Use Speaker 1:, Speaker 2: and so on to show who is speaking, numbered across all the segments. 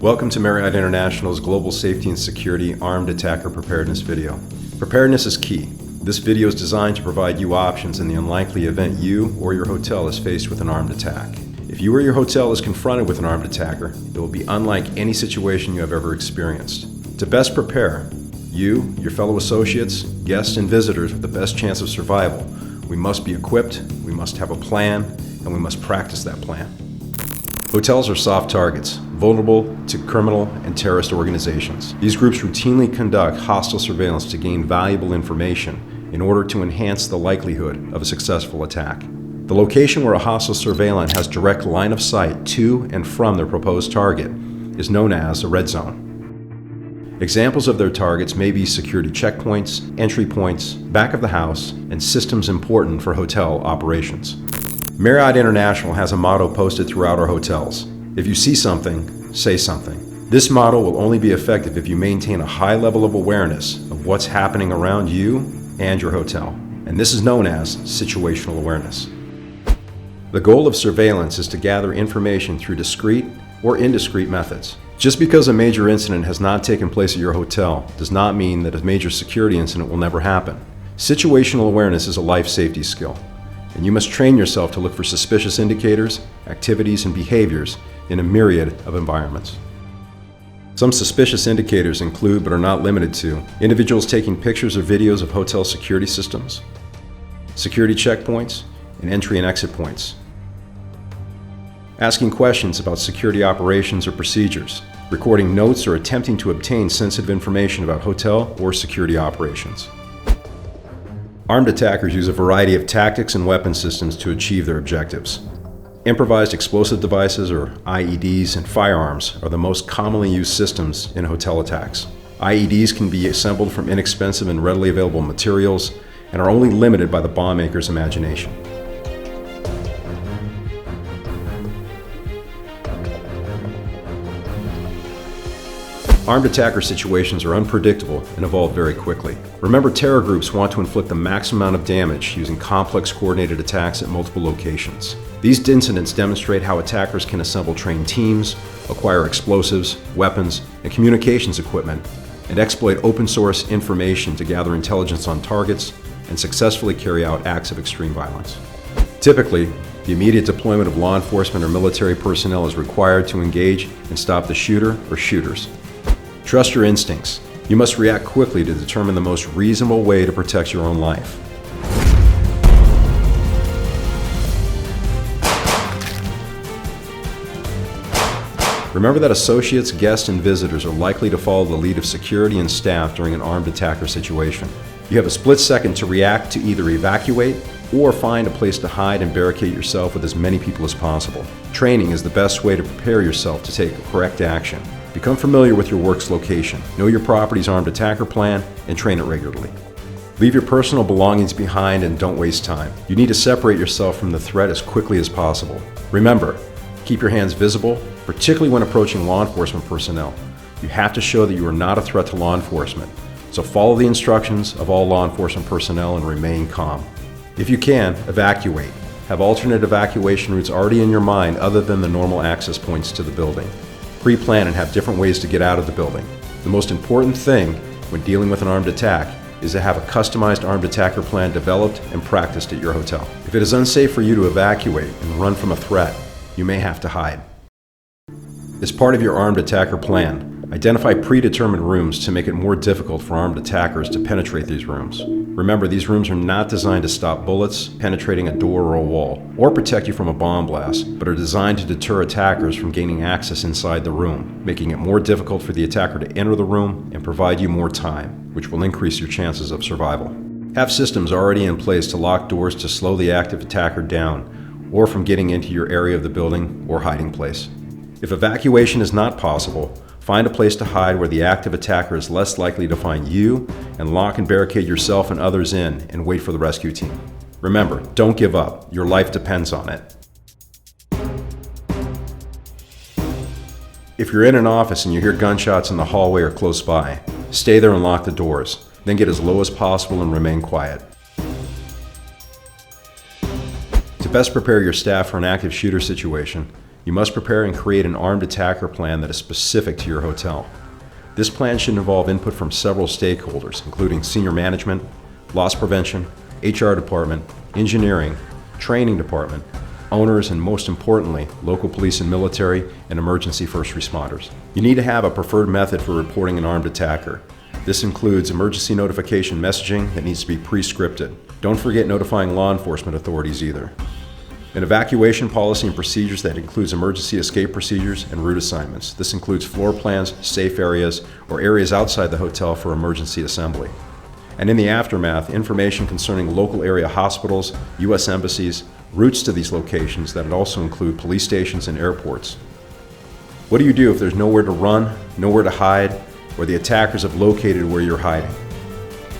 Speaker 1: Welcome to Marriott International's Global Safety and Security Armed Attacker Preparedness video. Preparedness is key. This video is designed to provide you options in the unlikely event you or your hotel is faced with an armed attack. If you or your hotel is confronted with an armed attacker, it will be unlike any situation you have ever experienced. To best prepare, you, your fellow associates, guests, and visitors with the best chance of survival, we must be equipped, we must have a plan, and we must practice that plan. Hotels are soft targets, vulnerable to criminal and terrorist organizations. These groups routinely conduct hostile surveillance to gain valuable information in order to enhance the likelihood of a successful attack. The location where a hostile surveillant has direct line of sight to and from their proposed target is known as a red zone. Examples of their targets may be security checkpoints, entry points, back of the house, and systems important for hotel operations. Marriott International has a motto posted throughout our hotels. If you see something, say something. This motto will only be effective if you maintain a high level of awareness of what's happening around you and your hotel. And this is known as situational awareness. The goal of surveillance is to gather information through discrete or indiscrete methods. Just because a major incident has not taken place at your hotel does not mean that a major security incident will never happen. Situational awareness is a life safety skill, and you must train yourself to look for suspicious indicators, activities, and behaviors in a myriad of environments. Some suspicious indicators include, but are not limited to, individuals taking pictures or videos of hotel security systems, security checkpoints, and entry and exit points, asking questions about security operations or procedures, recording notes, or attempting to obtain sensitive information about hotel or security operations. Armed attackers use a variety of tactics and weapon systems to achieve their objectives. Improvised explosive devices, or IEDs, and firearms are the most commonly used systems in hotel attacks. IEDs can be assembled from inexpensive and readily available materials and are only limited by the bomb maker's imagination. Armed attacker situations are unpredictable and evolve very quickly. Remember, terror groups want to inflict the maximum amount of damage using complex coordinated attacks at multiple locations. These incidents demonstrate how attackers can assemble trained teams, acquire explosives, weapons, and communications equipment, and exploit open source information to gather intelligence on targets and successfully carry out acts of extreme violence. Typically, the immediate deployment of law enforcement or military personnel is required to engage and stop the shooter or shooters. Trust your instincts. You must react quickly to determine the most reasonable way to protect your own life. Remember that associates, guests, and visitors are likely to follow the lead of security and staff during an armed attacker situation. You have a split second to react to either evacuate or find a place to hide and barricade yourself with as many people as possible. Training is the best way to prepare yourself to take correct action. Become familiar with your work's location, know your property's armed attacker plan, and train it regularly. Leave your personal belongings behind and don't waste time. You need to separate yourself from the threat as quickly as possible. Remember, keep your hands visible, particularly when approaching law enforcement personnel. You have to show that you are not a threat to law enforcement, so follow the instructions of all law enforcement personnel and remain calm. If you can, evacuate. Have alternate evacuation routes already in your mind other than the normal access points to the building. Pre-plan and have different ways to get out of the building. The most important thing when dealing with an armed attack is to have a customized armed attacker plan developed and practiced at your hotel. If it is unsafe for you to evacuate and run from a threat, you may have to hide. As part of your armed attacker plan, identify predetermined rooms to make it more difficult for armed attackers to penetrate these rooms. Remember, these rooms are not designed to stop bullets penetrating a door or a wall, or protect you from a bomb blast, but are designed to deter attackers from gaining access inside the room, making it more difficult for the attacker to enter the room and provide you more time, which will increase your chances of survival. Have systems already in place to lock doors to slow the active attacker down, or from getting into your area of the building or hiding place. If evacuation is not possible, find a place to hide where the active attacker is less likely to find you, and lock and barricade yourself and others in and wait for the rescue team. Remember, don't give up. Your life depends on it. If you're in an office and you hear gunshots in the hallway or close by, stay there and lock the doors. Then get as low as possible and remain quiet. To best prepare your staff for an active shooter situation, You must prepare and create an armed attacker plan that is specific to your hotel. This plan should involve input from several stakeholders, including senior management, loss prevention, HR department, engineering, training department, owners, and most importantly, local police and military and emergency first responders. You need to have a preferred method for reporting an armed attacker. This includes emergency notification messaging that needs to be pre-scripted. Don't forget notifying law enforcement authorities either. An evacuation policy and procedures that includes emergency escape procedures and route assignments. This includes floor plans, safe areas, or areas outside the hotel for emergency assembly. And in the aftermath, information concerning local area hospitals, U.S. embassies, routes to these locations that would also include police stations and airports. What do you do if there's nowhere to run, nowhere to hide, or the attackers have located where you're hiding?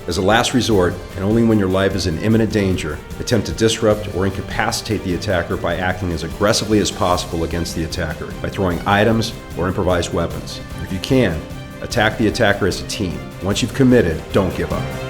Speaker 1: As a last resort, and only when your life is in imminent danger, attempt to disrupt or incapacitate the attacker by acting as aggressively as possible against the attacker, by throwing items or improvised weapons. If you can, attack the attacker as a team. Once you've committed, don't give up.